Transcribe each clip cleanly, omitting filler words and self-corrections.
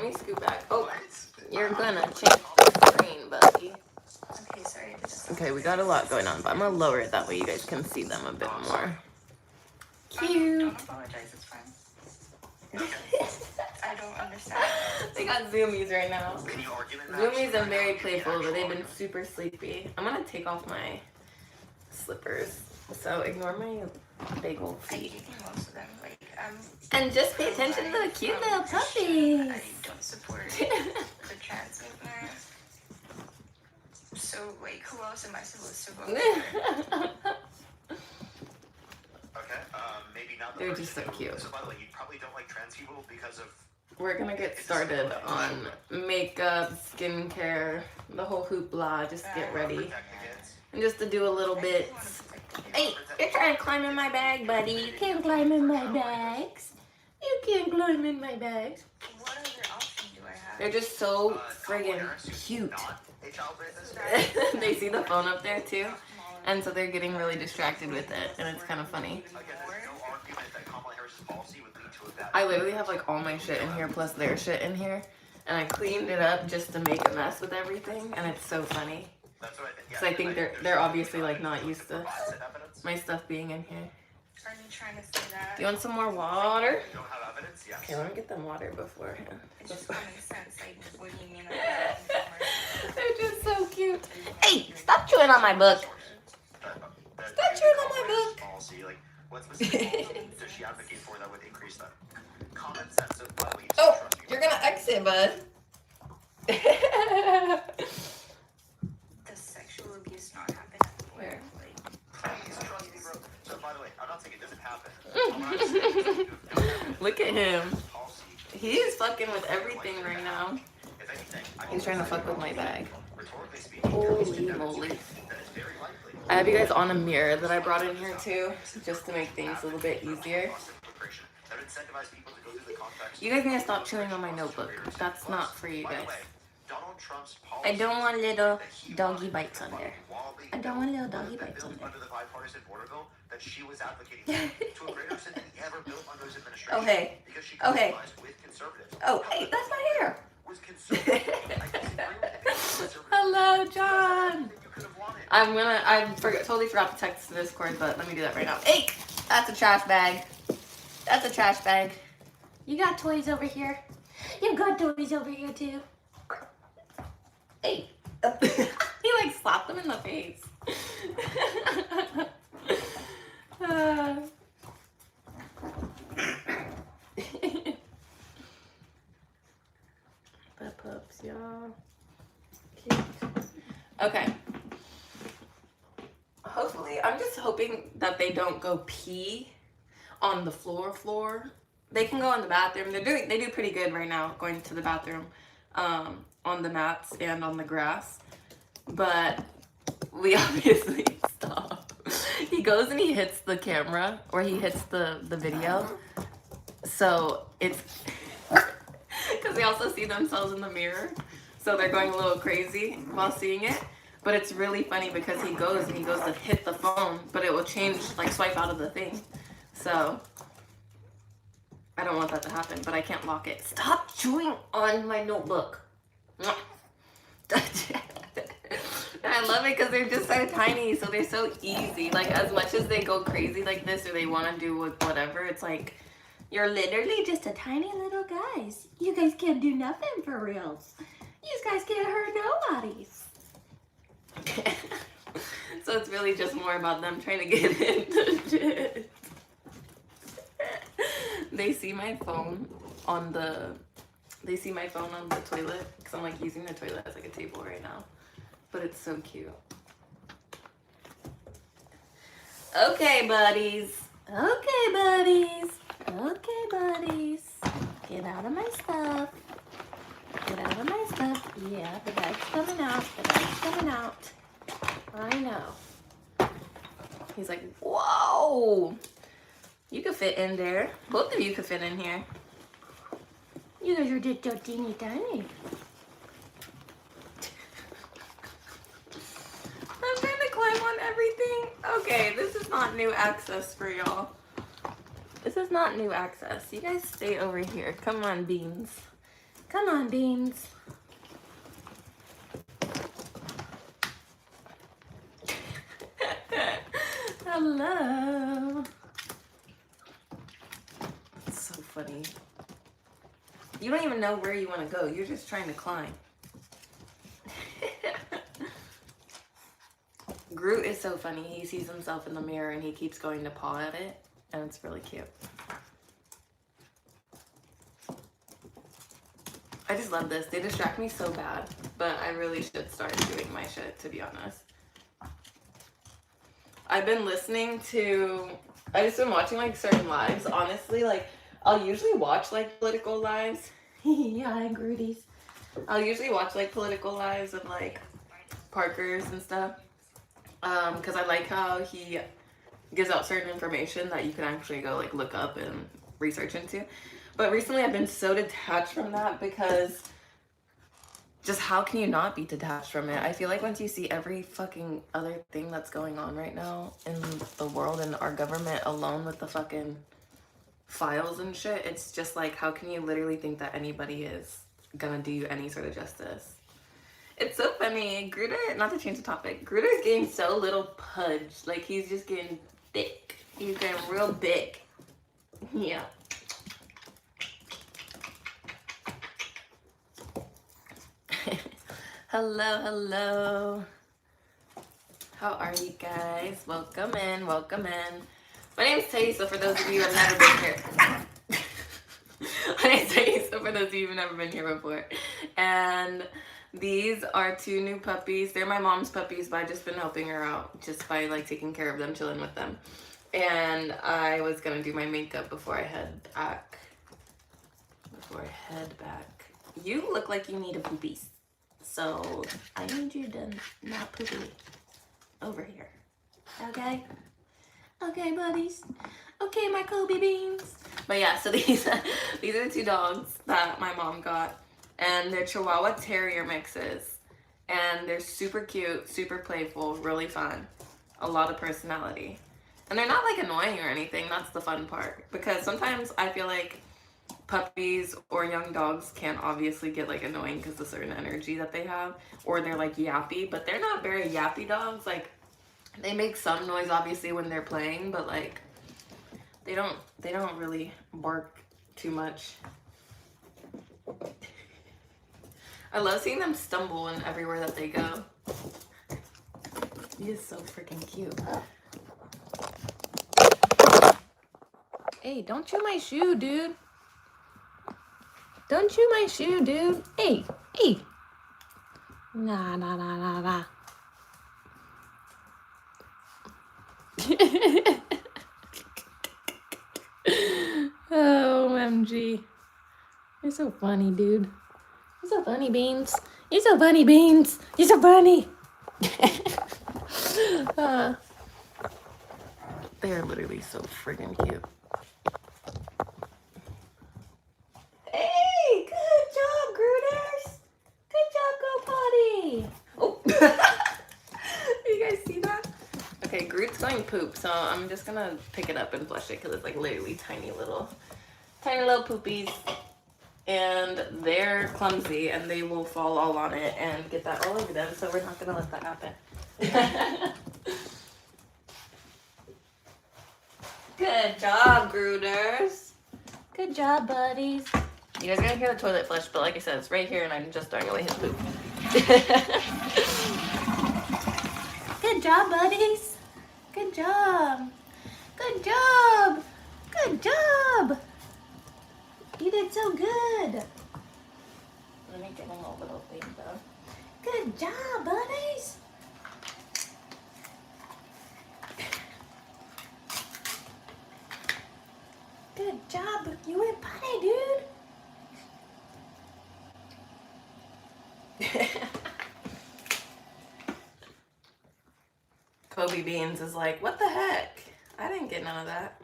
let me scoot back. Oh, you're gonna change the screen, buddy. Okay, sorry. Okay, we got a lot going on, but I'm gonna lower it that way you guys can see them a bit more. Cute. Don't apologize, it's fine. I don't understand. They got zoomies right now. Zoomies are very playful, but they've been super sleepy. I'm gonna take off my slippers, so ignore my big old feet. Most of them, like, and just pay attention to the cute little puppies. I don't support the trans movement. So, like, who else am I supposed to vote for? Okay, maybe not. They're just so cute. So, by the way, you probably don't like trans people because of. We're gonna get started on makeup, skincare, the whole hoopla. Just get ready. And just to do a little bit. Hey, you're trying to climb in my bag, buddy. You can't climb in my bags. You can't climb in my bags. What other option do I have? They're just so friggin' cute. They see the phone up there too, and so they're getting really distracted with it, and it's kind of funny. I literally have like all my shit in here plus their shit in here, and I cleaned it up just to make a mess with everything, and it's so funny. Because I think they're obviously like not used to my stuff being in here. Are you trying to say that? Do you want some more water? Okay, let me get them water beforehand. It just doesn't make sense. Like, what do you mean? They're just so cute. Hey, stop chewing on my book. Stop chewing on my book. Oh, you're gonna exit, bud. Does sexual abuse not happen everywhere? Like, so, by the way, I'm not saying it doesn't happen. Look at him. He's fucking with everything right now. He's trying to fuck with my bag. Holy moly. I have you guys on a mirror that I brought in here too, just to make things a little bit easier. You guys need to stop chewing on my notebook. That's not for you guys. I don't want little doggy bites on there. I don't want little doggy bites on there. Oh, hey. Oh, hey. Oh, hey, that's my hair. Hello, John. Totally forgot to text the Discord, but let me do that right now. Hey, that's a trash bag. That's a trash bag. You got toys over here. You got toys over here too. Hey. He like slapped them in the face. The pups, y'all. Cute. Okay. Hopefully, I'm just hoping that they don't go pee on the floor. They can go in the bathroom. They do pretty good right now going to the bathroom on the mats and on the grass. But we obviously stop. He goes and he hits the camera, or he hits the video. So it's because they also see themselves in the mirror. So they're going a little crazy while seeing it. But it's really funny because he goes to hit the phone, but it will change, like swipe out of the thing. So I don't want that to happen, but I can't lock it. Stop chewing on my notebook. I love it because they're just so tiny, so they're so easy. Like, as much as they go crazy like this or they want to do whatever, it's like, you're literally just a tiny little guys. You guys can't do nothing for reals. You guys can't hurt nobodies. So it's really just more about them trying to get into shit. They see my phone on the toilet because I'm like using the toilet as like a table right now. But it's so cute. Okay, buddies. Okay, buddies. Okay, buddies. Get out of my stuff. Get out of my stuff. Yeah, the bag's coming out. The bag's coming out. I know. He's like, whoa. You could fit in there. Both of you could fit in here. You guys are just so teeny tiny. I'm trying to climb on everything. Okay, this is not new access for y'all. This is not new access. You guys stay over here. Come on, Beans. Come on, Beans. Hello. It's so funny. You don't even know where you want to go. You're just trying to climb. Groot is so funny. He sees himself in the mirror and he keeps going to paw at it. And it's really cute. I just love this. They distract me so bad. But I really should start doing my shit, to be honest. I've been listening to... I've just been watching, like, certain lives. Honestly, like, I'll usually watch, like, political lives. Yeah, I Grooties. I'll usually watch, like, political lives of, like, Parker's and stuff. Because I like how he gives out certain information that you can actually go, like, look up and research into. But recently I've been so detached from that because just how can you not be detached from it? I feel like once you see every fucking other thing that's going on right now in the world and our government alone with the fucking files and shit, it's just like, how can you literally think that anybody is gonna do you any sort of justice? It's so funny. Gruder, not to change the topic, Gruder's getting so little pudge. Like, he's just getting thick. He's getting real big. Yeah. Hello, hello. How are you guys? Welcome in, welcome in. My name's Taiesaa, for those of you who have never been here. My name's Taiesaa, for those of you who've never been here before. And these are two new puppies. They're my mom's puppies, but I've just been helping her out just by, like, taking care of them, chilling with them. And I was gonna do my makeup before I head back. You look like you need a poopies. So I need you to not poopy over here. Okay? Okay, buddies. Okay, my Kobe beans. But yeah, so these are the two dogs that my mom got. And they're Chihuahua Terrier mixes. And they're super cute, super playful, really fun. A lot of personality. And they're not, like, annoying or anything. That's the fun part. Because sometimes I feel like puppies or young dogs can obviously get, like, annoying because of certain energy that they have, or they're, like, yappy, but they're not very yappy dogs. Like, they make some noise obviously when they're playing, but, like, they don't really bark too much. I love seeing them stumble in everywhere that they go. He is so freaking cute. Hey, don't chew my shoe, dude. Don't chew my shoe, dude. Hey, hey. Nah, nah, nah, nah, nah. Oh, OMG. You're so funny, dude. You're so funny, Beans. You're so funny, Beans. You're so funny. They're literally so friggin' cute. Hey, good job, Grooters. Good job, Go Potty. Oh, you guys see that? Okay, Groot's going poop, so I'm just gonna pick it up and flush it because it's, like, literally tiny little poopies. And they're clumsy and they will fall all on it and get that all over them, so we're not gonna let that happen. Good job, Grooters. Good job, buddies. You guys are gonna hear the toilet flush, but like I said, it's right here and I'm just throwing away his poop. Good job, buddies. Good job. Good job. Good job. You did so good. Let me give them a little thing though. Good job, buddies. Good job. You went potty, dude. Kobe Beans is like, what the heck? I didn't get none of that.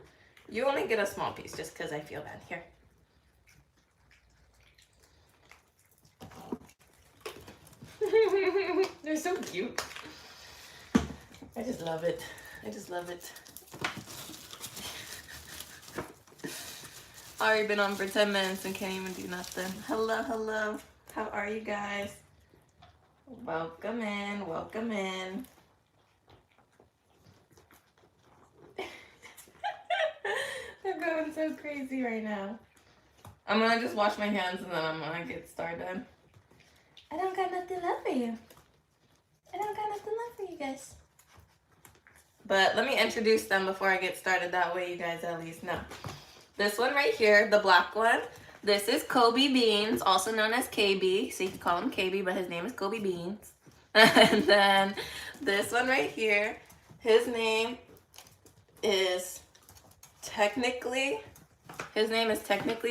You only get a small piece just because I feel bad. Here. They're so cute. I just love it. I just love it. Already been on for 10 minutes and can't even do nothing. Hello, hello. How are you guys? Welcome in, welcome in. They're going so crazy right now. I'm gonna just wash my hands and then I'm gonna get started. I don't got nothing left for you. I don't got nothing left for you guys. But let me introduce them before I get started. That way you guys at least know. This one right here, the black one, this is Kobe Beans, also known as KB. So you can call him KB, but his name is Kobe Beans. And then this one right here, his name is technically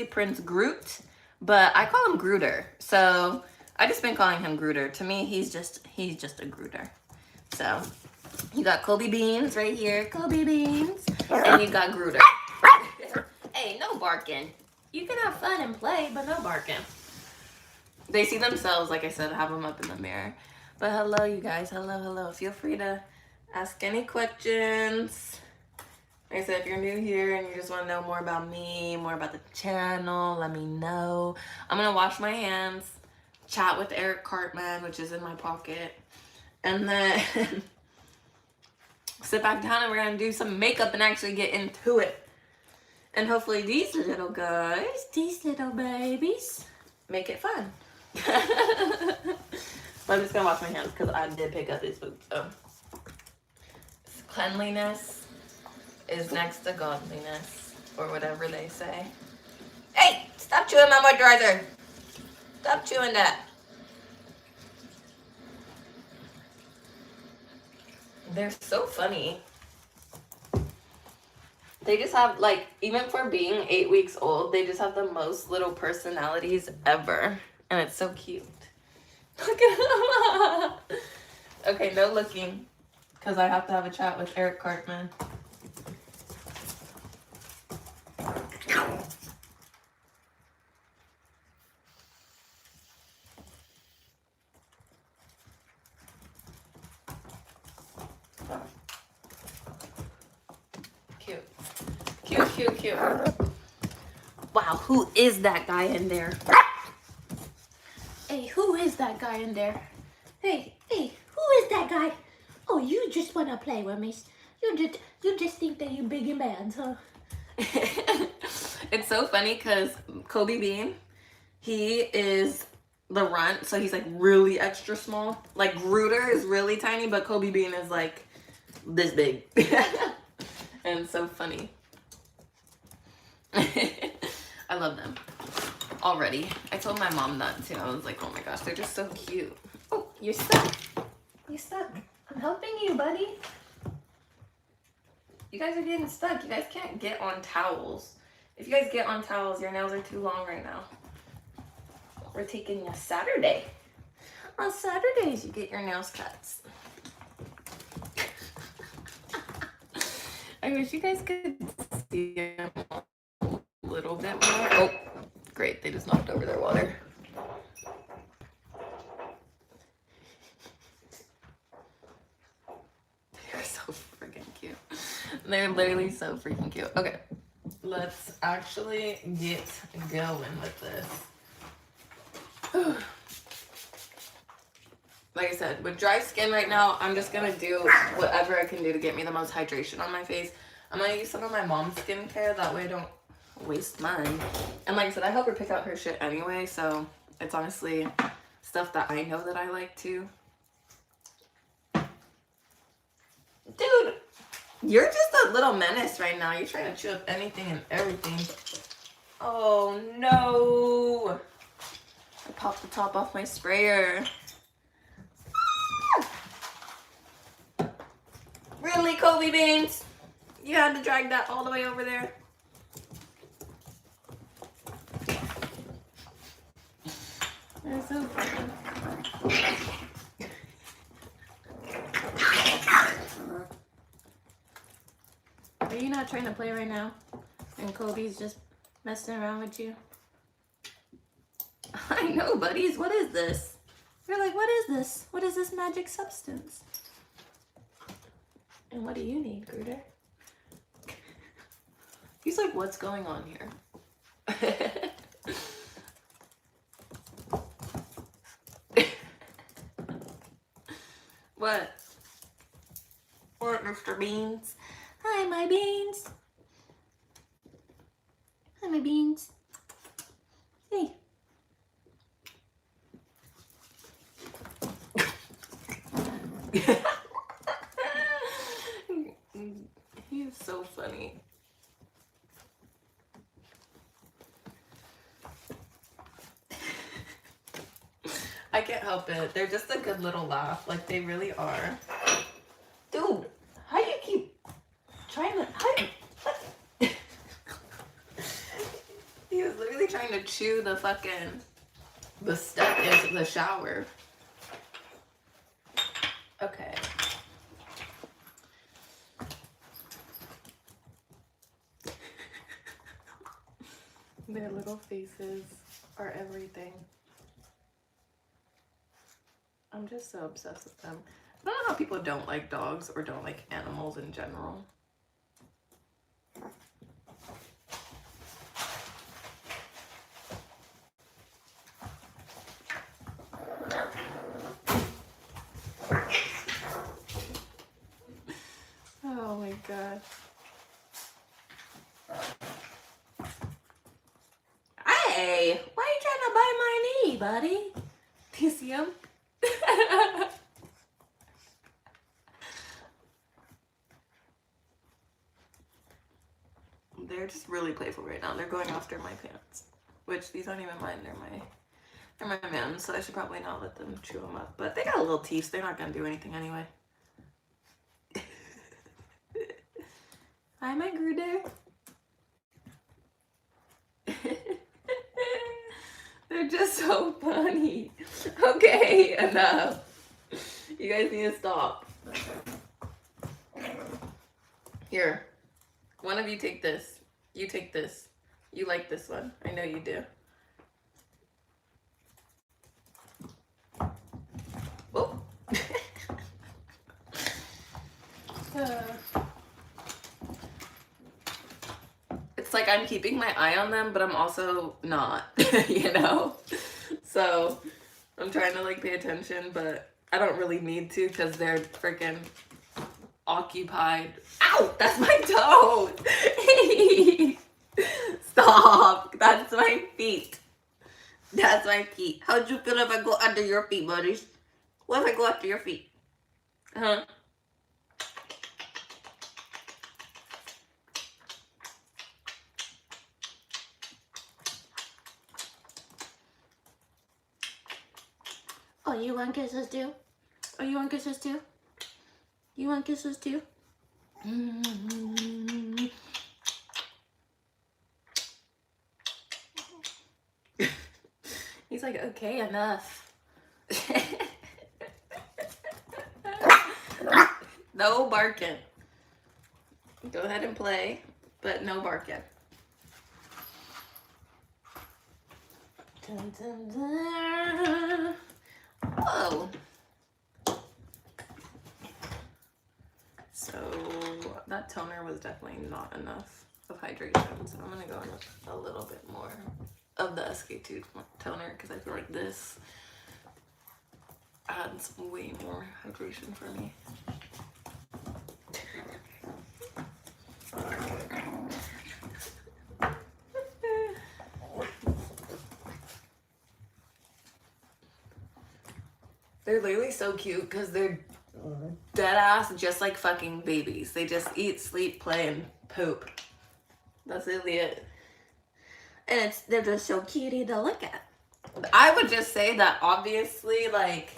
Prince Groot, but I call him Grooter. So I just been calling him Grooter. To me, he's just a Grooter. So you got Kobe Beans right here, Kobe Beans, and you got Grooter. Hey, no barking. You can have fun and play, but no barking. They see themselves, like I said, have them up in the mirror. But hello, you guys. Hello, hello. Feel free to ask any questions. Like I said, if you're new here and you just want to know more about me, more about the channel, let me know. I'm going to wash my hands, chat with Eric Cartman, which is in my pocket, and then sit back down and we're going to do some makeup and actually get into it. And hopefully these little guys, these little babies, make it fun. But I'm just going to wash my hands because I did pick up these boots. So cleanliness is next to godliness, or whatever they say. Hey, stop chewing my moisturizer. Stop chewing that. They're so funny. They just have, like, even for being 8 weeks old, they just have the most little personalities ever. And it's so cute. Look at them. Okay, no looking. Because I have to have a chat with Eric Cartman. Cute. Cute, cute, cute. Wow, who is that guy in there? Hey, who is that guy in there? Hey, who is that guy? Oh, you just want to play with me. You just think that you big and bad, huh? It's so funny because Kobe Bean, he is the runt, so he's like really extra small. Like Grooter is really tiny, but Kobe Bean is like this big. And it's so funny. I love them already. I told my mom that too. I was like, oh my gosh, they're just so cute. Oh, you're stuck. You're stuck. I'm helping you, buddy. You guys are getting stuck. You guys can't get on towels. If you guys get on towels, your nails are too long right now. We're taking a Saturday. On Saturdays, you get your nails cut. I wish you guys could see them a little bit more. Oh, great. They just knocked over their water. They're so freaking cute. They're literally so freaking cute. Okay, let's actually get going with this. Like I said, with dry skin right now, I'm just going to do whatever I can do to get me the most hydration on my face. I'm going to use some of my mom's skincare. That way I don't waste mine. And like I said, I help her pick out her shit anyway. So it's honestly stuff that I know that I like too. Dude, you're just a little menace right now. You're trying to chew up anything and everything. Oh no. I popped the top off my sprayer. Really, Kobe Beans? You had to drag that all the way over there? That's so funny. Are you not trying to play right now? And Kobe's just messing around with you? I know, buddies. What is this? You're like, what is this? What is this magic substance? And what do you need, Grooter? He's like, what's going on here? What? What, Mr. Beans? Hi, my beans. Hi, my beans. Hey. He is so funny. I can't help it. They're just a good little laugh. Like, they really are. Dude, how do you keep trying to... What? He was literally trying to chew the step into the shower. Okay. Their little faces are everything. I'm just so obsessed with them. I don't know how people don't like dogs or don't like animals in general. Oh my god. Hey, why are you trying to bite my knee, buddy? Do you see him? They're just really playful right now. They're going after my pants, which these aren't even mine. They're my man's, so I should probably not let them chew them up. But they got little teeth. So they're not gonna do anything anyway. Hi, my Gruder. They're just so funny. Okay, enough. You guys need to stop. Here, one of you take this. You take this. You like this one. I know you do. Oh. It's like I'm keeping my eye on them, but I'm also not, you know? So I'm trying to like pay attention, but I don't really need to because they're freaking occupied. Ow! That's my toe! Stop! That's my feet. That's my feet. How'd you feel if I go under your feet, buddies? What if I go after your feet? Huh? Oh, you want kisses too? Oh, you want kisses too? You want kisses too? Mm-hmm. He's like, okay, enough. No barking. Go ahead and play, but no barking. Dun, dun, dun. Oh. So that toner was definitely not enough of hydration, so I'm gonna go in with a little bit more of the SK2 toner because I feel like this adds way more hydration for me. They're literally so cute because they're dead ass just like fucking babies. They just eat, sleep, play, and poop. That's literally it. And they're just so cutie to look at. I would just say that obviously, like,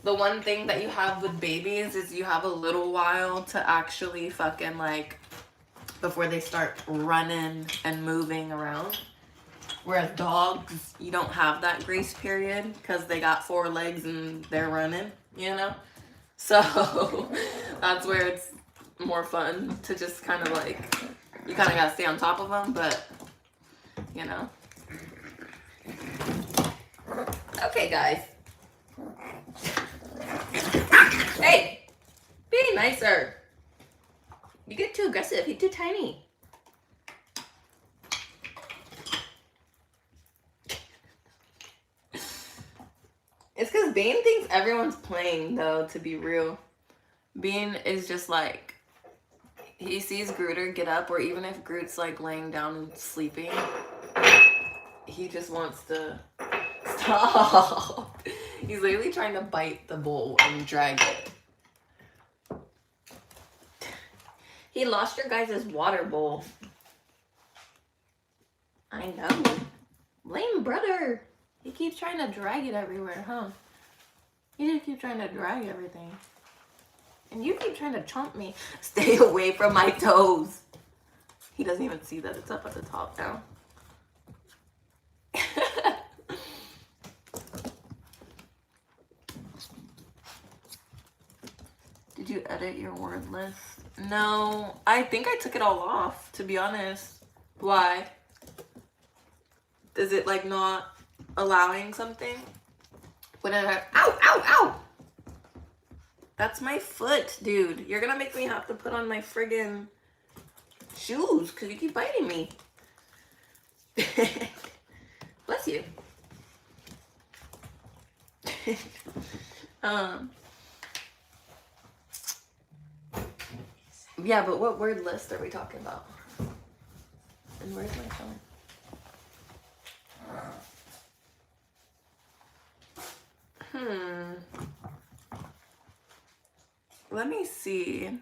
the one thing that you have with babies is you have a little while to actually fucking, like, before they start running and moving around. Whereas dogs, you don't have that grace period because they got 4 legs and they're running, you know? So that's where it's more fun to just kind of like, you kind of got to stay on top of them, but, you know. Okay, guys. Hey, be nicer. You get too aggressive. You're too tiny. It's because Bean thinks everyone's playing, though, to be real. Bean is just like, he sees Gruder get up, or even if Groot's like laying down and sleeping, he just wants to stop. He's literally trying to bite the bowl and drag it. He lost your guys' water bowl. I know. Blame brother. He keeps trying to drag it everywhere, huh? You just keep trying to drag everything. And you keep trying to chomp me. Stay away from my toes. He doesn't even see that it's up at the top now. Did you edit your word list? No, I think I took it all off, to be honest. Why? Is it like not allowing something? When I have, ow, ow, ow! That's my foot, dude. You're gonna make me have to put on my friggin' shoes because you keep biting me. Bless you. Yeah, but what word list are we talking about? And where's my phone? Let me see.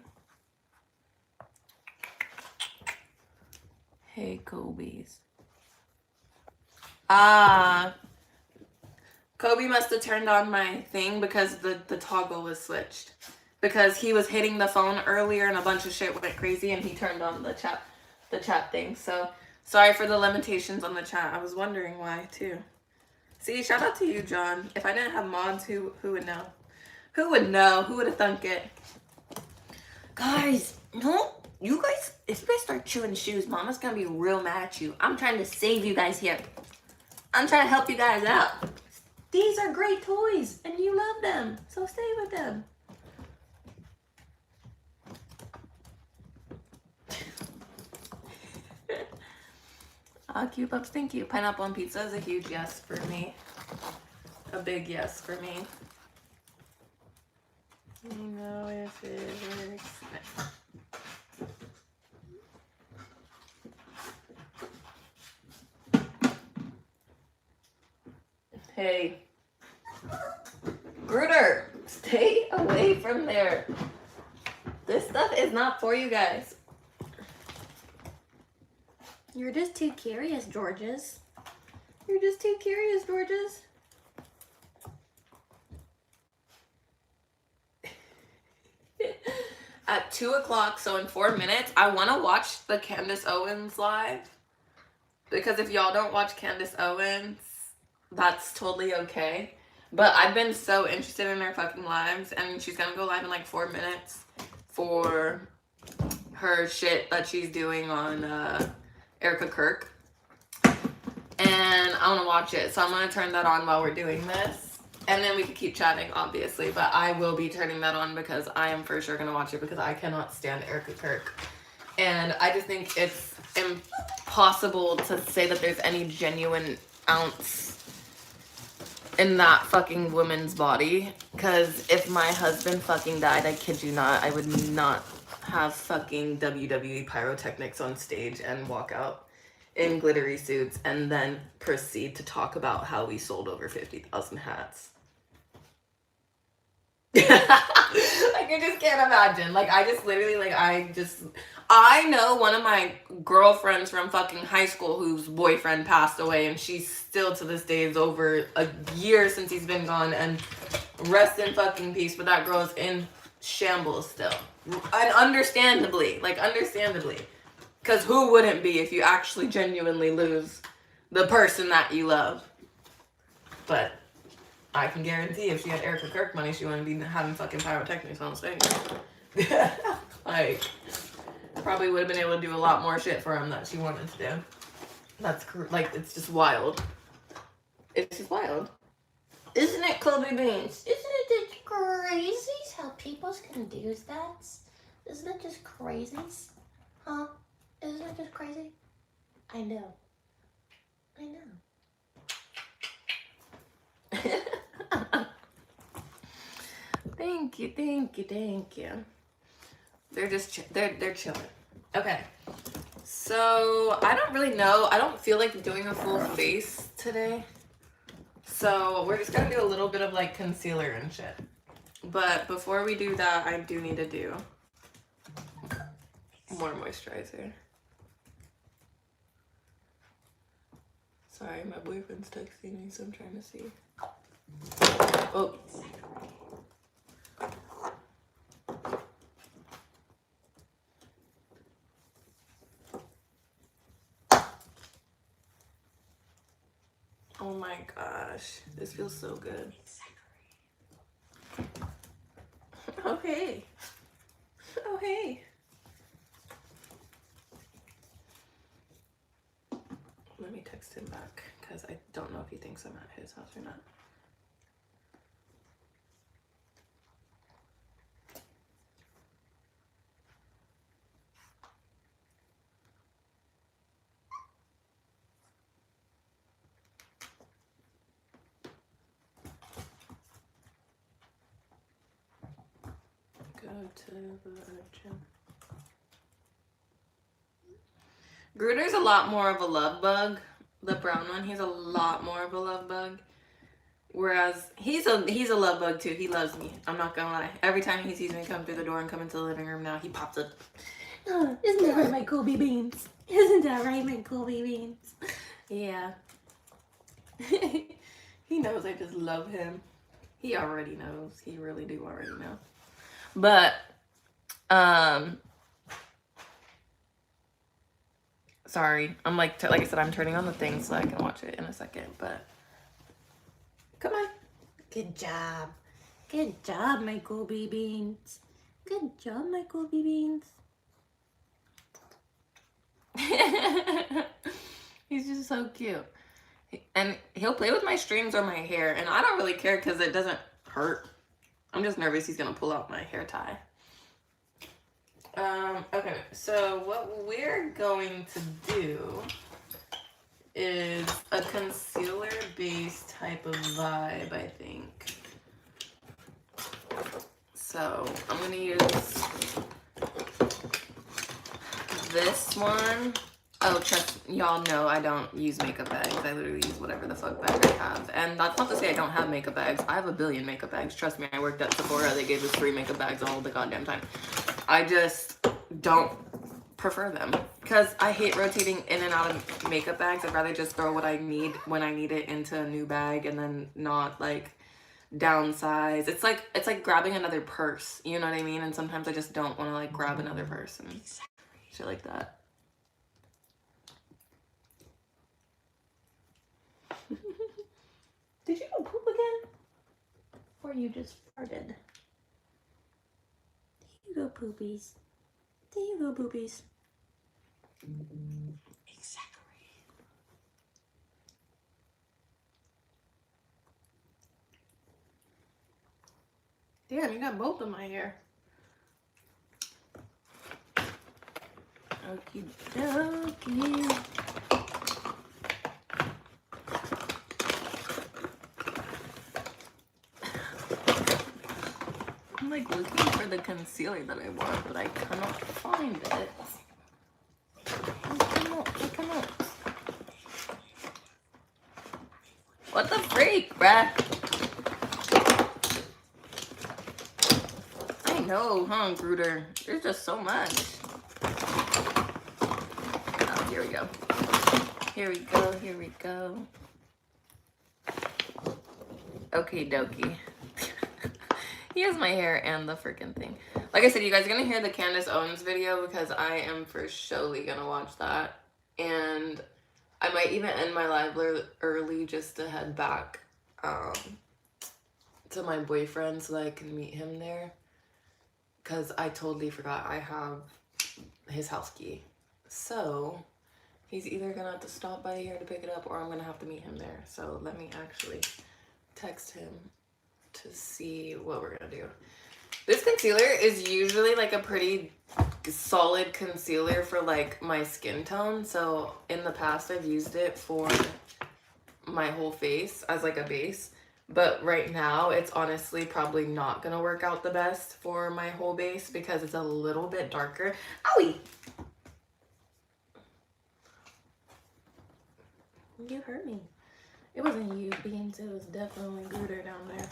Hey, Kobe's. Kobe must have turned on my thing because the toggle was switched. Because he was hitting the phone earlier and a bunch of shit went crazy and he turned on the chat thing. So sorry for the limitations on the chat. I was wondering why too. See, shout out to you, John. If I didn't have mods, who would know? Who would know? Who would have thunk it? Guys, no, you guys, if you guys start chewing shoes, Mama's gonna be real mad at you. I'm trying to save you guys here. I'm trying to help you guys out. These are great toys, and you love them, so stay with them. Cute pups, thank you. Pineapple on pizza is a huge yes for me. A big yes for me. You know if it works. Hey. Gruder, stay away from there. This stuff is not for you guys. You're just too curious, Georges. You're just too curious, Georges. At 2 o'clock, so in 4 minutes, I want to watch the Candace Owens live. Because if y'all don't watch Candace Owens, that's totally okay. But I've been so interested in her fucking lives, and she's gonna go live in like 4 minutes for her shit that she's doing on Erica Kirk. And I want to watch it, so I'm gonna turn that on while we're doing this. And then we can keep chatting, obviously, but I will be turning that on because I am for sure gonna watch it because I cannot stand Erica Kirk. And I just think it's impossible to say that there's any genuine ounce in that fucking woman's body. Because if my husband fucking died, I kid you not, I would not have fucking WWE pyrotechnics on stage and walk out in glittery suits and then proceed to talk about how we sold over 50,000 hats. Like, I just can't imagine. Like, I just literally, like, I know one of my girlfriends from fucking high school whose boyfriend passed away, and she's still to this day, is over a year since he's been gone, and rest in fucking peace, but that girl is in shambles still. And understandably, because who wouldn't be if you actually genuinely lose the person that you love? But I can guarantee if she had Erica Kirk money, she wouldn't be having fucking pyrotechnics on stage. Like, probably would have been able to do a lot more shit for him that she wanted to do. That's like, it's just wild. It's just wild. Isn't it, Kobe Beans? Isn't it just crazy how people can do that? Isn't it just crazy? Huh? Isn't it just crazy? I know. I know. Thank you, thank you, thank you. They're just they're chilling. Okay. So I don't really know. I don't feel like doing a full face today. So we're just gonna do a little bit of like concealer and shit. But before we do that, I do need to do more moisturizer. Sorry, my boyfriend's texting me, so I'm trying to see. Oh. Oh my gosh, this feels so good. Oh hey. Oh hey. Let me text him back because I don't know if he thinks I'm at his house or not. Go to the gym. Gruder's a lot more of a love bug. The brown one, he's a lot more of a love bug. Whereas he's a love bug too. He loves me. I'm not gonna lie. Every time he sees me come through the door and come into the living room now, he pops up. Oh, isn't that right, my Kobe beans? Isn't that right, my Kobe beans? Yeah. He knows I just love him. He already knows. He really do already know. But, sorry. I'm like I said, I'm turning on the thing so I can watch it in a second, but come on. Good job. Good job, my Kobe beans. Good job, my Kobe beans. He's just so cute. And he'll play with my strings or my hair, and I don't really care because it doesn't hurt. I'm just nervous he's gonna pull out my hair tie. Okay, so what we're going to do is a concealer based type of vibe, I think. So I'm gonna use this one. Oh, trust y'all know I don't use makeup bags. I literally use whatever the fuck bag I have. And that's not to say I don't have makeup bags. I have a billion makeup bags. Trust me, I worked at Sephora. They gave us free makeup bags all the goddamn time. I just don't prefer them because I hate rotating in and out of makeup bags. I'd rather just throw what I need when I need it into a new bag and then not like downsize. It's like grabbing another purse. You know what I mean? And sometimes I just don't want to like grab another purse and shit like that. Did you go poop again? Or you just farted? There you go, poopies. There you go, poopies. Exactly. Damn, you got both of my hair. Okie dokie. I'm like looking for the concealer that I want, but I cannot find it. I cannot. What the freak, bruh? I know, huh, Gruder? There's just so much. Oh, here we go. Here we go, here we go. Okie dokie. He has my hair and the freaking thing. Like I said, you guys are gonna hear the Candace Owens video because I am for surely gonna watch that. And I might even end my live early just to head back to my boyfriend so that I can meet him there. Because I totally forgot I have his house key. So he's either gonna have to stop by here to pick it up or I'm gonna have to meet him there. So let me actually text him to see what we're gonna do. This concealer is usually like a pretty solid concealer for like my skin tone. So in the past I've used it for my whole face as like a base. But right now, it's honestly probably not gonna work out the best for my whole base because it's a little bit darker. Owie! You hurt me. It wasn't you, Beans. It was definitely Gruder down there.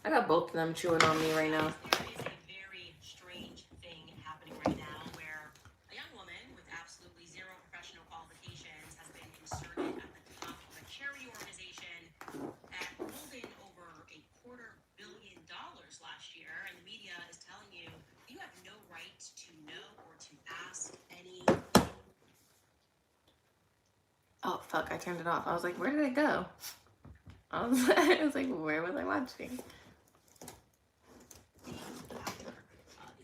I got both of them chewing on me right now. There is a very strange thing happening right now where a young woman with absolutely zero professional qualifications has been inserted at the top of a charity organization that pulled in over $250 million last year, and the media is telling you you have no right to know or to ask any. Oh, fuck, I turned it off. I was like, where did it go? I was like, where was I watching? The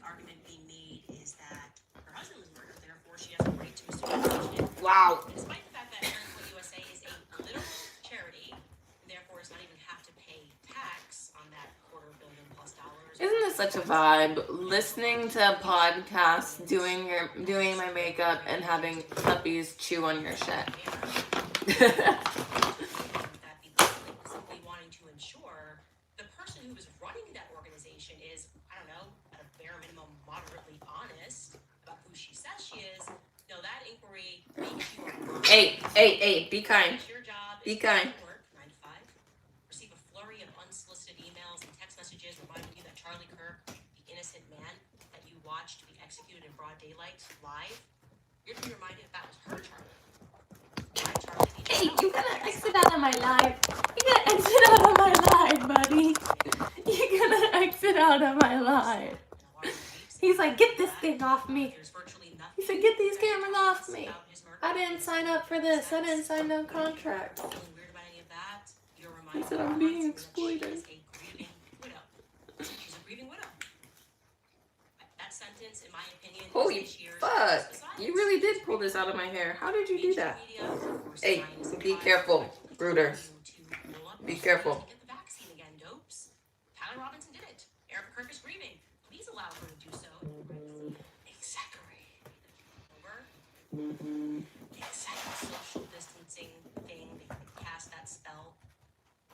argument being made is that her husband was murdered, therefore she has a right to association. Wow. Despite the fact that Miracle USA is a literal charity, and therefore does not even have to pay tax on that $250 million plus. Isn't this such a vibe? Listening to podcasts, doing my makeup, and having puppies chew on your shit. That the public simply wanting to ensure the person who is running that organization is, I don't know, at a bare minimum, moderately honest about who she says she is. No, that inquiry makes you Hey, be kind. your job Be is kind. to work 9 to 5, receive a flurry of unsolicited emails and text messages reminding you that Charlie Kirk, the innocent man that you watched be executed in broad daylight live, you're to be reminded that was her Charlie. Hey, you gotta exit out of my live. You gotta exit out of my live, buddy. You gotta exit out of my live. He's like, get this thing off me. He said, get these cameras off me. I didn't sign up for this. I didn't sign no contract. He said, I'm being exploited. She's a grieving widow. That sentence, in my opinion, Holy fuck. You really did pull this out of my hair. How did you do that? Hey, be careful, Bruder. Be careful. Get the vaccine again, dopes. Tyler Robinson did it. Erica Kirk is grieving. Please allow her to do so. Exactly. Over. Exact social distancing thing. They cast that spell.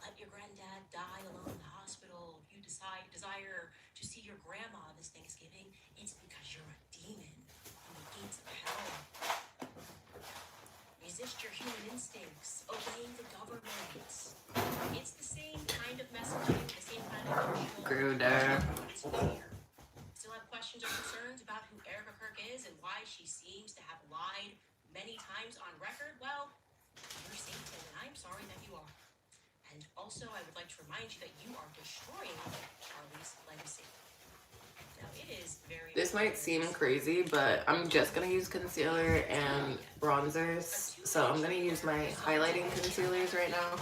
Let your granddad die alone in the hospital. If you desire to see your grandma this Thanksgiving, it's because you're a demon on the gates of hell. Resist your human instincts. Obey the government. It's the same kind of messaging, the same kind of emotional. Gruder. It's fear. Still have questions or concerns about who Erica Kirk is and why she seems to have lied many times on record? Well, you're Satan, and I'm sorry that you are. And also, I would like to remind you that you are destroying Charlie's legacy. Now, it is very. This might seem crazy, but I'm just gonna use concealer and bronzers. So I'm gonna use my highlighting concealers right now.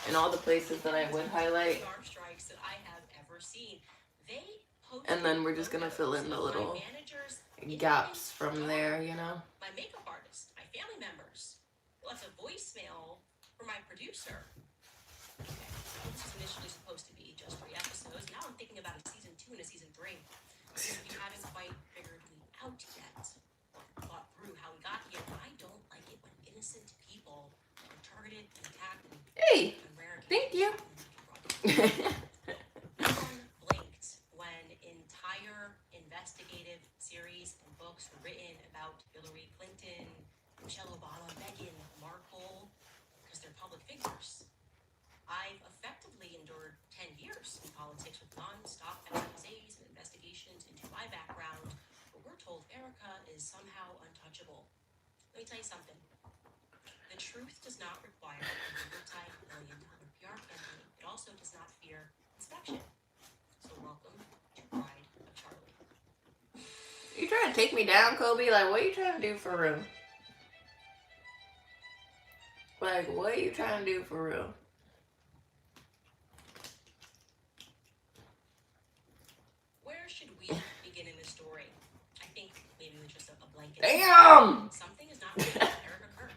In all the places that I would highlight. And then we're just gonna fill in the little gaps from there, you know? My makeup artist, my family members, left a voicemail for my producer. Okay, this was initially supposed to be just 3 episodes. Now I'm thinking about a season 2 and a season 3. You haven't quite figured me out yet. Thought through how we got here. I don't like it when innocent people are targeted and attacked. Hey, thank you. Blinked when entire investigative series and books were written about Hillary Clinton, Michelle Obama, Meghan Markle, because they're public figures. I've effectively endured 10 years in politics with non-stop exposés and investigations into my background, but we're told Erica is somehow untouchable. Let me tell you something. The truth does not require a multi-million-dollar PR campaign. It also does not fear inspection. So welcome to Pride of Charlie. You trying to take me down, Kobe? Like, what are you trying to do for real? Like, what are you trying to do for real? Where should we begin in this story? I think maybe with just a blanket. Damn! Something is not right with Erica Kirk.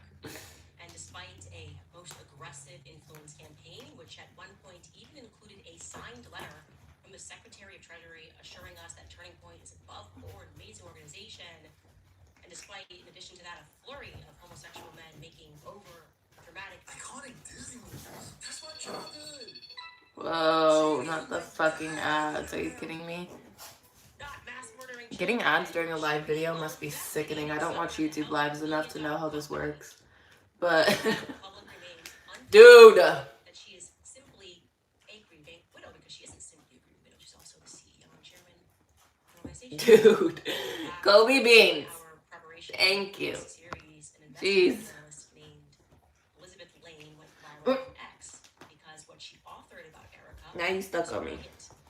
And despite a most aggressive influence campaign, which at one point even included a signed letter from the Secretary of Treasury assuring us that Turning Point is above board, amazing organization, and despite, in addition to that, a flurry of homosexual men making over dramatic Iconic Disney movies. That's my childhood. Whoa, not the fucking ads. Are you kidding me? Getting ads during a live video must be sickening. I don't watch YouTube lives enough to know how this works. But, dude! That she is simply a grieving widow because she isn't simply a grieving widow. She's also the CEO and chairman of an organization. Dude. Kobe Beans. Thank you. Jeez. Elizabeth Lane went viral on X because what she authored about Erica. Now you stuck on me.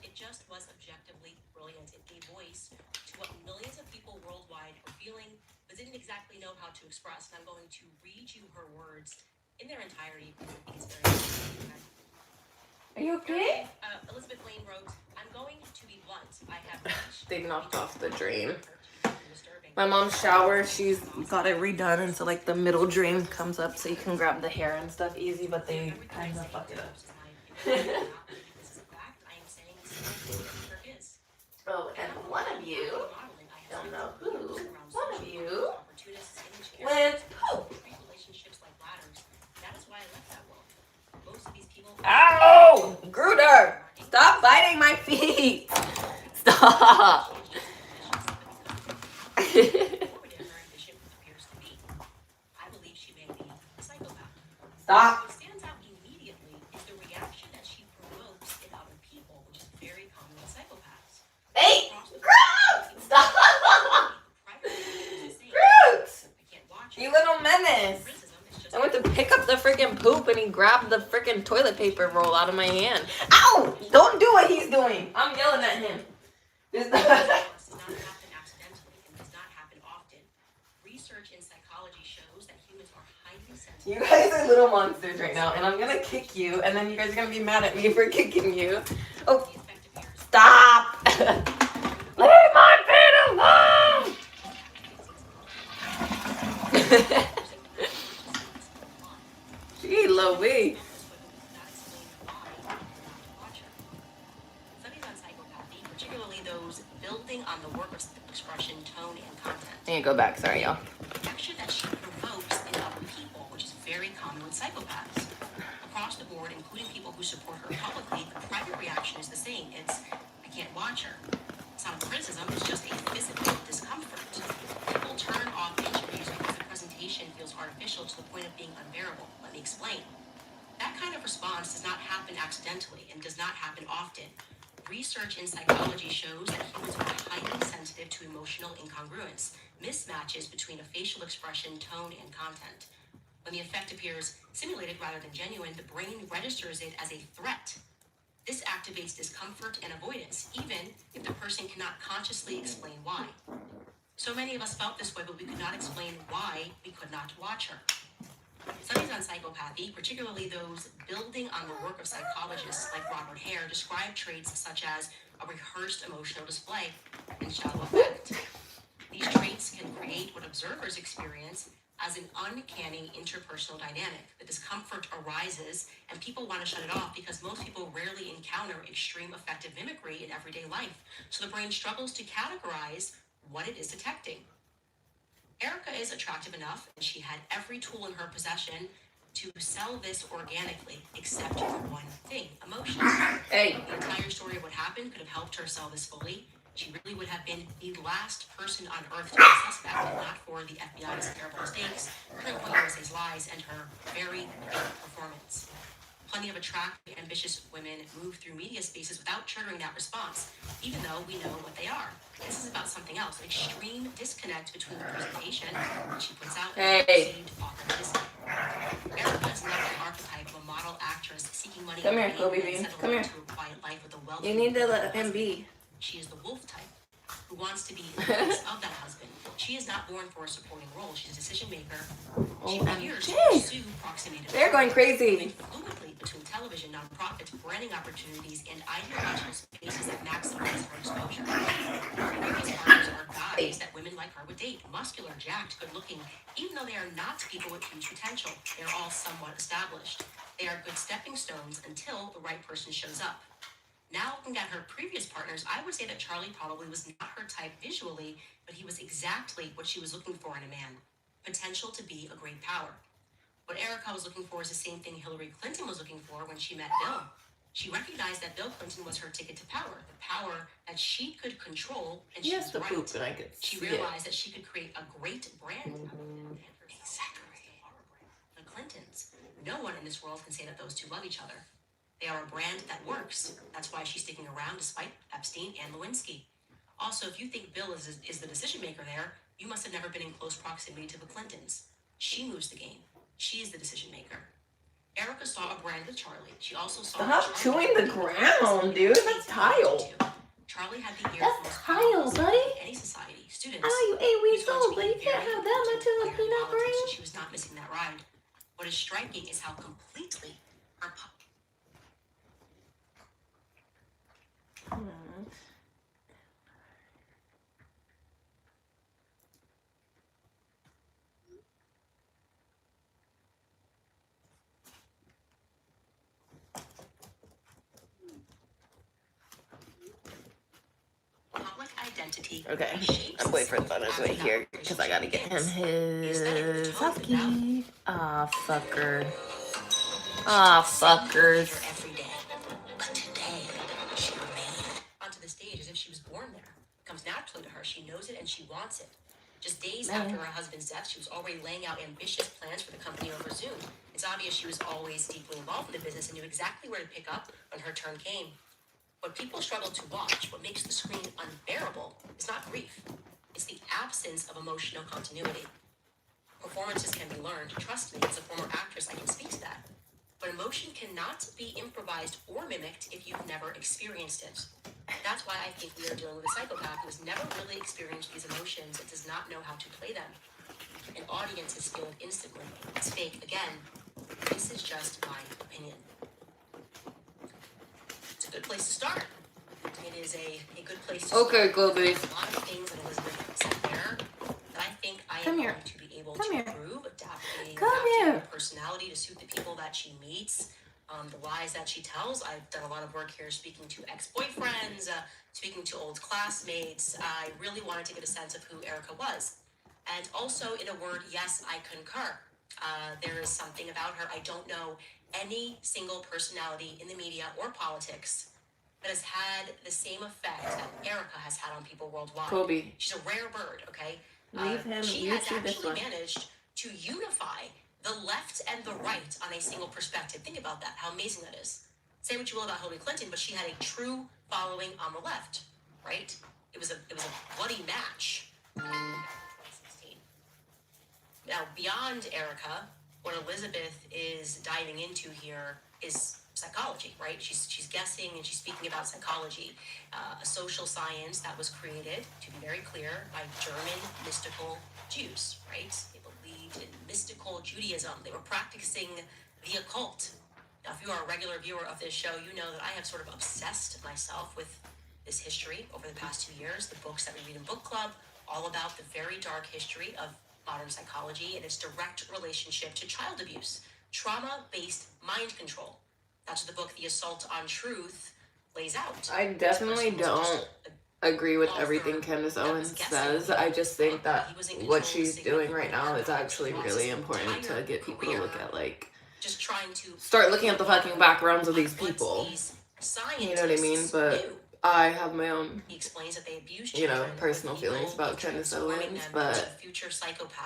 It just was objectively brilliant. It gave voice to what millions of people worldwide are feeling, but didn't exactly know how to express. And I'm going to read you her words in their entirety. It's very Are you okay? Elizabeth Lane wrote, "I'm going to be blunt. I have reached." They knocked off the drain. My mom's shower, she's got it redone, and so like the middle drain comes up so you can grab the hair and stuff easy, but they kind of fuck it up. Oh, and one of you, don't know who, one of you went poop. Ow! Gruder! Stop biting my feet! Stop! Stop. What stands out immediately is the reaction that she provokes in other people, which is very common with psychopaths. Hey! Groot! Stop! Groot! You little menace. I went to pick up the freaking poop and he grabbed the freaking toilet paper roll out of my hand. Ow! Don't do what he's doing. I'm yelling at him. Does not happen accidentally and does not happen often. Research in psychology shows that humans are highly sensitive. You guys are little monsters right now, and I'm gonna kick you, and then you guys are gonna be mad at me for kicking you. Oh, stop! Leave my feet alone! Gee, Louie. Studies on psychopathy, particularly those building on the work of expression, tone, and content. I need to go back, sorry, y'all. Action that she provokes in other people, which is very common with psychopaths. Across the board, including people who support her publicly, the private reaction is the same. It's, I can't watch her. It's not a criticism, it's just a physical discomfort. People turn off interviews because the presentation feels artificial to the point of being unbearable. Let me explain. That kind of response does not happen accidentally and does not happen often. Research in psychology shows that humans are highly sensitive to emotional incongruence, mismatches between a facial expression, tone, and content. When the effect appears simulated rather than genuine, the brain registers it as a threat. This activates discomfort and avoidance, even if the person cannot consciously explain why. So many of us felt this way, but we could not explain why we could not watch her. Studies on psychopathy, particularly those building on the work of psychologists like Robert Hare, describe traits such as a rehearsed emotional display and shallow affect. These traits can create what observers experience as an uncanny interpersonal dynamic. The discomfort arises and people want to shut it off because most people rarely encounter extreme affective mimicry in everyday life. So the brain struggles to categorize what it is detecting. Erica is attractive enough, and she had every tool in her possession to sell this organically, except for one thing: emotions. Hey. The entire story of what happened could have helped her sell this fully. She really would have been the last person on earth to be a suspect, if not for the FBI's terrible mistakes, her USA's lies, and her very big performance. Plenty of attractive, ambitious women move through media spaces without triggering that response, even though we know what they are. This is about something else: an extreme disconnect between the presentation that she puts out and perceived authenticity. Erica is not the archetype of a model actress seeking money. Come here, Kobe Bean. Come here. To a quiet life with a wealthy. You need to let him be. She is the wolf type, who wants to be in the place of that husband. She is not born for a supporting role. She's a decision maker. She appears to pursue proximity. They're going crazy. Fluently between television, nonprofits, branding opportunities, and ideological spaces that maximize her exposure. Her biggest partners are guys that women like her would date. Muscular, jacked, good-looking. Even though they are not people with huge potential, they are all somewhat established. They are good stepping stones until the right person shows up. Now looking at her previous partners, I would say that Charlie probably was not her type visually, but he was exactly what she was looking for in a man: potential to be a great power. What Erica was looking for is the same thing Hillary Clinton was looking for when she met Bill. She recognized that Bill Clinton was her ticket to power, the power that she could control, and He she has was to right. poop, and I could She see realized that she could create a great brand out of it. Exactly. The Clintons. No one in this world can say that those two love each other. They are a brand that works. That's why she's sticking around despite Epstein and Lewinsky. Also, if you think Bill is the decision maker there, you must have never been in close proximity to the Clintons. She moves the game. She is the decision maker. Erica saw a brand with Charlie. She also saw Stop chewing the ground, dude. That's tile. Charlie had the ear That's for tile, buddy. any society. Students. I know you 8 weeks old, but you can't have that much of a peanut brain. She was not missing that ride. What is striking is how completely her public identity. Okay, I'm waiting for the to wait here because I gotta get him his husky. Aw, fucker. Aw, fuckers. Every day. But today, she remained onto the stage as if she was born there. It comes naturally to her. She knows it and she wants it. Just days after her husband's death, she was already laying out ambitious plans for the company over Zoom. It's obvious she was always deeply involved in the business and knew exactly where to pick up when her turn came. What people struggle to watch, what makes the screen unbearable, is not grief. It's the absence of emotional continuity. Performances can be learned. Trust me, as a former actress, I can speak to that. But emotion cannot be improvised or mimicked if you've never experienced it. That's why I think we are dealing with a psychopath who has never really experienced these emotions and does not know how to play them. And audiences feel it instantly. It's fake. Again, this is just my opinion. It's a good place to start. It is a good place to start. Okay, Globes. A lot of things that Elizabeth said there that I think I am going to be able to improve, adapting her personality to suit the people that she meets, the lies that she tells. I've done a lot of work here speaking to ex-boyfriends, speaking to old classmates. I really wanted to get a sense of who Erica was. And also, in a word, yes, I concur. There is something about her. I don't know any single personality in the media or politics that has had the same effect that Erica has had on people worldwide. Kobe. She's a rare bird, okay? Leave him. She You has see this actually one. managed to unify the left and the right on a single perspective. Think about that, how amazing that is. Say what you will about Hillary Clinton, but she had a true following on the left, right? It was a bloody match. Now, beyond Erica, what Elizabeth is diving into here is psychology, right? She's guessing and she's speaking about psychology, a social science that was created, to be very clear, by German mystical Jews, right? They believed in mystical Judaism. They were practicing the occult. Now, if you are a regular viewer of this show, you know that I have sort of obsessed myself with this history over the past 2 years, the books that we read in book club, all about the very dark history of modern psychology and its direct relationship to child abuse, trauma-based mind control. That's what the book, The Assault on Truth, lays out. I definitely don't agree with everything Candace Owens says. I just think that what she's doing right now is actually really important to get people to look at, like, just trying to start looking at the fucking backgrounds of these people. You know what I mean? But I have my own, personal feelings about Candace Owens, but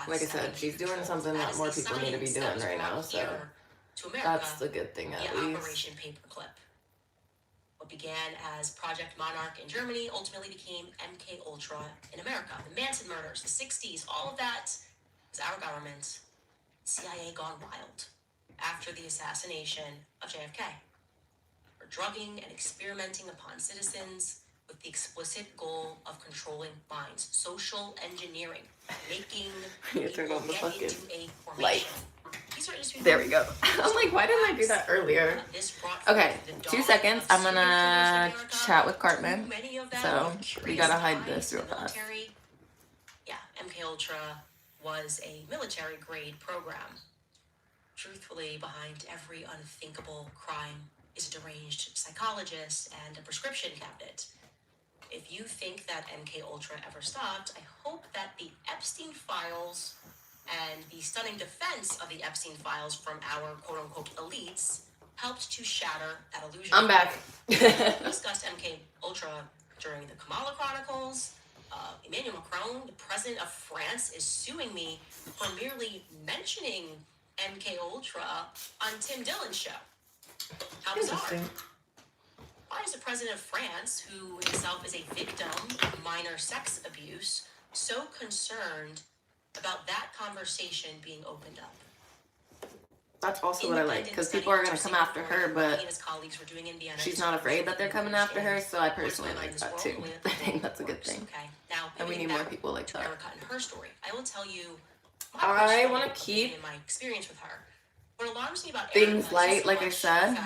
like I said, she's doing something that more people need to be doing right now, so that's the good thing at least. Operation Paperclip. What began as Project Monarch in Germany ultimately became MK Ultra in America. The Manson murders, the 60s, all of that was our government, CIA gone wild after the assassination of JFK. For drugging and experimenting upon citizens with the explicit goal of controlling minds. Social engineering. Making people get into a formation. There we go. I'm like, why didn't I do that earlier? Okay, 2 seconds. I'm gonna chat with Cartman. So we gotta hide this real fast. Yeah, MK Ultra was a military grade program. Truthfully, behind every unthinkable crime is a deranged psychologist and a prescription cabinet. If you think that MK Ultra ever stopped, I hope that the Epstein files and the stunning defense of the Epstein files from our quote-unquote elites helped to shatter that illusion. I'm back. We discussed MK Ultra during the Kamala Chronicles. Emmanuel Macron, the president of France, is suing me for merely mentioning MK Ultra on Tim Dillon's show. How bizarre. Interesting. Why is the president of France, who himself is a victim of minor sex abuse, so concerned about that conversation being opened up? That's also what I like, because people are going to come after her, but she's not afraid that they're coming after her, so I personally like that too. I think that's a good thing. And we need more people like that. Erica and her story. I will tell you I want to keep my experience with her. What alarms me about things light, like I said,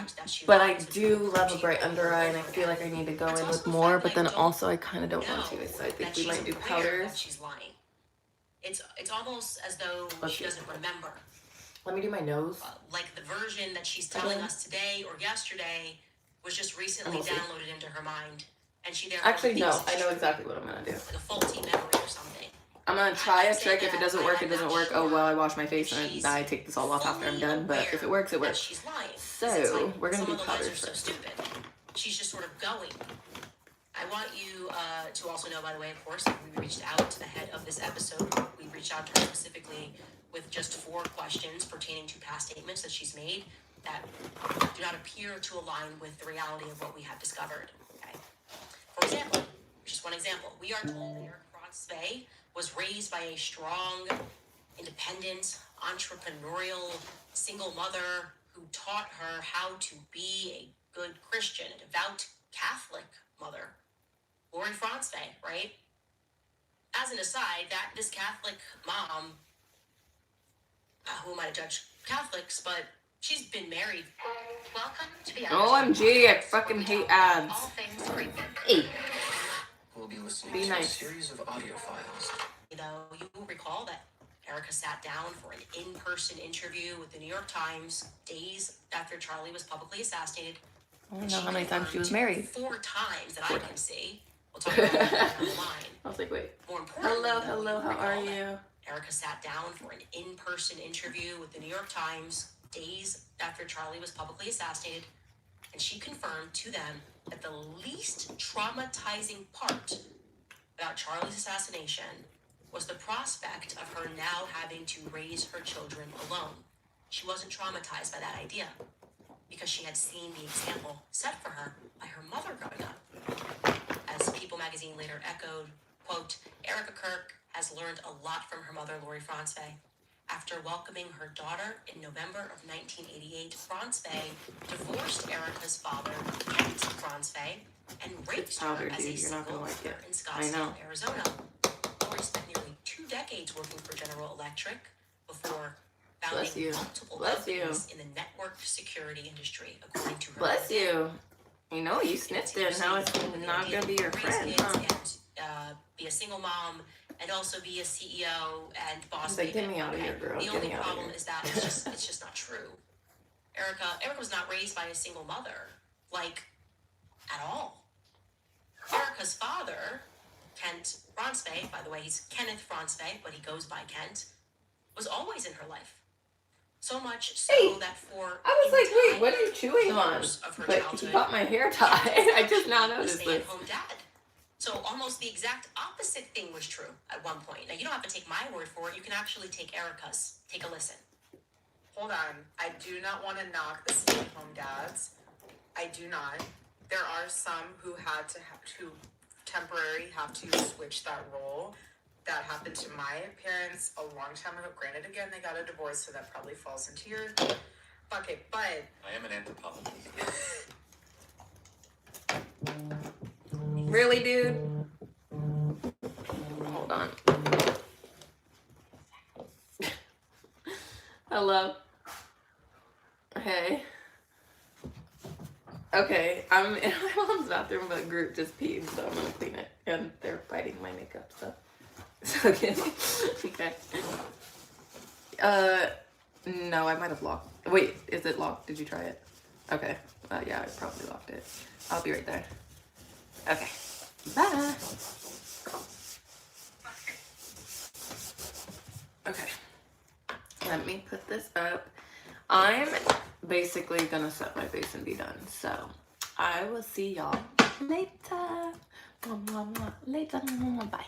but I do love a bright under eye, and I feel like I need to go in with more, but then also I kind of don't want to, so I think we might do powders. She's lying. It's almost as though she doesn't remember. Let me do my nose. Like the version that she's telling us today or yesterday was just recently downloaded into her mind, and she therefore actually no, I know exactly what I'm gonna do. Like a faulty memory or something. I'm gonna try a trick. If it doesn't work, it doesn't work. Oh well, I wash my face and I take this all off after I'm done. But if it works, it works. She's lying. So we're gonna do powders so first. stupid. She's just sort of going. I want you to also know, by the way, of course, that we reached out to the head of this episode. We reached out to her specifically with just 4 questions pertaining to past statements that she's made that do not appear to align with the reality of what we have discovered. Okay. For example, just one example, we are told that Erica Franz was raised by a strong, independent, entrepreneurial, single mother who taught her how to be a good Christian, a devout Catholic mother. Lori Franz, right? As an aside, that this Catholic mom, who am I to judge Catholics, but she's been married. Welcome to the OMG, I fucking hate ads. All things Greek. Hey. We'll be listening Be to nice. a series of audio files. You will recall that Erica sat down for an in-person interview with the New York Times days after Charlie was publicly assassinated. I don't know how many times she was married. 4 times that I can see. We'll talk about that down the line. I was like, wait. More importantly, Hello, how are you? Erica sat down for an in-person interview with the New York Times days after Charlie was publicly assassinated, and she confirmed to them that the least traumatizing part about Charlie's assassination was the prospect of her now having to raise her children alone. She wasn't traumatized by that idea because she had seen the example set for her by her mother growing up. As People magazine later echoed, quote, Erica Kirk has learned a lot from her mother, Lori Franz. After welcoming her daughter in November of 1988, Franz divorced Erica's father, Kent Franz, and raped her as a single mother in Scottsdale, Arizona. Lori spent nearly 2 decades working for General Electric before founding multiple companies in the network security industry, according to her. Bless you. You know, you sniffed it. Now it's not gonna be your friend, huh? And be a single mom, and also be a CEO and boss. Like, get me out of here, girl. The only problem is that it's just not true. Erica was not raised by a single mother, like, at all. Erica's father, Kent Franz, by the way, he's Kenneth Franz, but he goes by Kent, was always in her life. So much so that for I was like, wait, what are you chewing on? But you got my hair tie. I just now noticed this. Stay-at-home dad. So almost the exact opposite thing was true at one point. Now, you don't have to take my word for it. You can actually take Erica's. Take a listen. Hold on. I do not want to knock the stay-at-home dads. I do not. There are some who had to temporarily have to switch that role. That happened to my parents a long time ago. Granted, again, they got a divorce, so that probably falls into your bucket. But I am an anthropologist. Really, dude? Hold on. Hello. Hey. Okay, I'm in my mom's bathroom, but group just peed, so I'm gonna clean it. And they're biting my makeup, so it's okay. Okay. No, I might have locked. Wait, is it locked? Did you try it? Okay. Yeah, I probably locked it. I'll be right there. Okay. Bye. Okay. Let me put this up. I'm basically gonna set my face and be done. So I will see y'all later. Later. Bye.